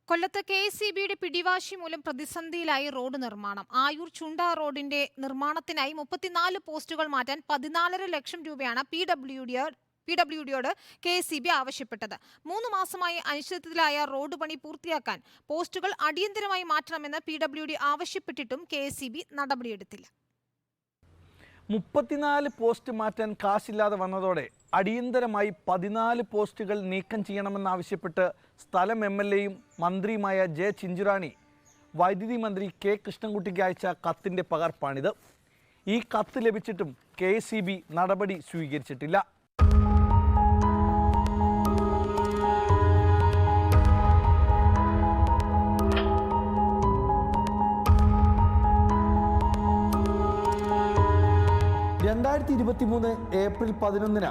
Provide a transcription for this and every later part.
കൊല്ലത്ത് KSEBയുടെ പിടിവാശി മൂലം പ്രതിസന്ധിയിലായി റോഡ് നിർമ്മാണം. ആയൂർ ചുണ്ട റോഡിന്റെ നിർമ്മാണത്തിനായി 34 പോസ്റ്റുകൾ മാറ്റാൻ 14.5 ലക്ഷം രൂപയാണ് PWDയോട് KSEB ആവശ്യപ്പെട്ടത്. 3 മാസമായി അനിശ്ചിതത്വത്തിലായ റോഡ് പണി പൂർത്തിയാക്കാൻ പോസ്റ്റുകൾ അടിയന്തരമായി മാറ്റണമെന്ന് PWD ആവശ്യപ്പെട്ടിട്ടും KSEB നടപടിയെടുത്തില്ല. 34 പോസ്റ്റ് മാറ്റാൻ കാശില്ലാതെ വന്നതോടെ അടിയന്തരമായി 14 പോസ്റ്റുകൾ നീക്കം ചെയ്യണമെന്നാവശ്യപ്പെട്ട് സ്ഥലം MLAയും മന്ത്രിയുമായ ജെ ചിഞ്ചുറാണി വൈദ്യുതി മന്ത്രി കെ കൃഷ്ണൻകുട്ടിക്ക് അയച്ച കത്തിൻ്റെ പകർപ്പാണിത്. ഈ കത്ത് ലഭിച്ചിട്ടും KSEB നടപടി സ്വീകരിച്ചിട്ടില്ല. ഏപ്രിൽ 11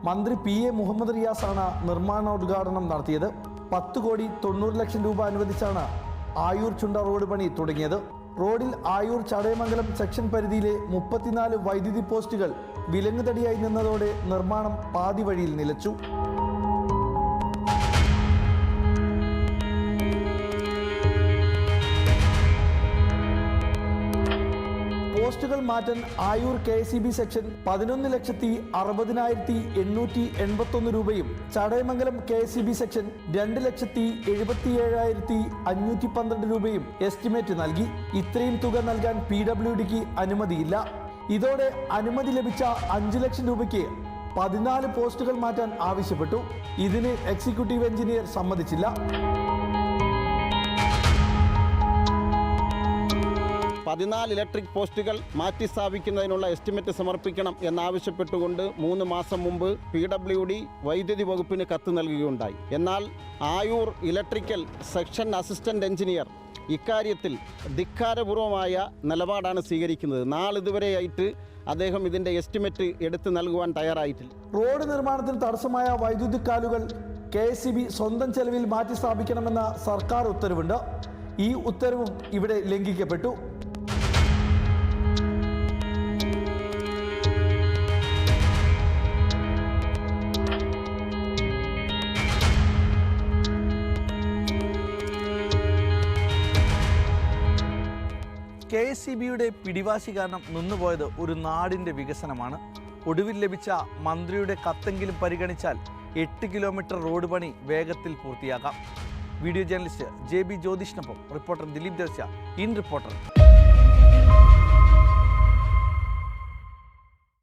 മന്ത്രി PA മുഹമ്മദ് റിയാസാണ് നിർമ്മാണോദ്ഘാടനം നടത്തിയത്. 10,90 ലക്ഷം രൂപ അനുവദിച്ചാണ് ആയൂർ ചുണ്ട റോഡ് പണി തുടങ്ങിയത്. റോഡിൽ ആയൂർ ചടയമംഗലം സെക്ഷൻ പരിധിയിലെ 34 വൈദ്യുതി പോസ്റ്റുകൾ വിലങ്ങുതടിയായി നിന്നതോടെ നിർമ്മാണം പാതി വഴിയിൽ നിലച്ചു. പോസ്റ്റുകൾ മാറ്റാൻ ആയൂർ KSEB സെക്ഷൻ 11,60,60,881 രൂപയും ചടയമംഗലം KSEB സെക്ഷൻ 2,77,512 രൂപയും എസ്റ്റിമേറ്റ് നൽകി. ഇത്രയും തുക നൽകാൻ PWDക്ക് അനുമതിയില്ല. ഇതോടെ അനുമതി ലഭിച്ച 5 ലക്ഷം രൂപയ്ക്ക് 14 പോസ്റ്റുകൾ മാറ്റാൻ ആവശ്യപ്പെട്ടു. ഇതിന് എക്സിക്യൂട്ടീവ് എഞ്ചിനീയർ സമ്മതിച്ചില്ല. 14 ഇലക്ട്രിക് പോസ്റ്റുകൾ മാറ്റി സ്ഥാപിക്കുന്നതിനുള്ള എസ്റ്റിമേറ്റ് സമർപ്പിക്കണം എന്നാവശ്യപ്പെട്ടുകൊണ്ട് 3 മാസം മുമ്പ് PWD വൈദ്യുതി വകുപ്പിന് കത്ത് നൽകുകയുണ്ടായി. എന്നാൽ Ayur electrical section assistant engineer ഇക്കാര്യത്തിൽ ധിക്കാരപൂർവമായ നിലപാടാണ് സ്വീകരിക്കുന്നത്. നാളിതുവരെയായിട്ട് അദ്ദേഹം ഇതിൻ്റെ എസ്റ്റിമേറ്റ് എടുത്തു നൽകുവാൻ തയ്യാറായിട്ടില്ല. റോഡ് നിർമ്മാണത്തിന് തടസ്സമായ വൈദ്യുതി കാലുകൾ KSEB സ്വന്തം ചെലവിൽ മാറ്റി സ്ഥാപിക്കണമെന്ന സർക്കാർ ഉത്തരവുണ്ട്. ഈ ഉത്തരവും ഇവിടെ ലംഘിക്കപ്പെട്ടു. KSEBയുടെ പിടിവാശി കാരണം നിന്നുപോയത് ഒരു നാടിൻ്റെ വികസനമാണ്. ഒടുവിൽ ലഭിച്ച മന്ത്രിയുടെ കത്തെങ്കിലും പരിഗണിച്ചാൽ 8 കിലോമീറ്റർ റോഡ് പണി വേഗത്തിൽ പൂർത്തിയാക്കാം. വീഡിയോ ജേർണലിസ്റ്റ് JB ജ്യോതിഷിനൊപ്പം reporter Dileep Darsha, in reporter.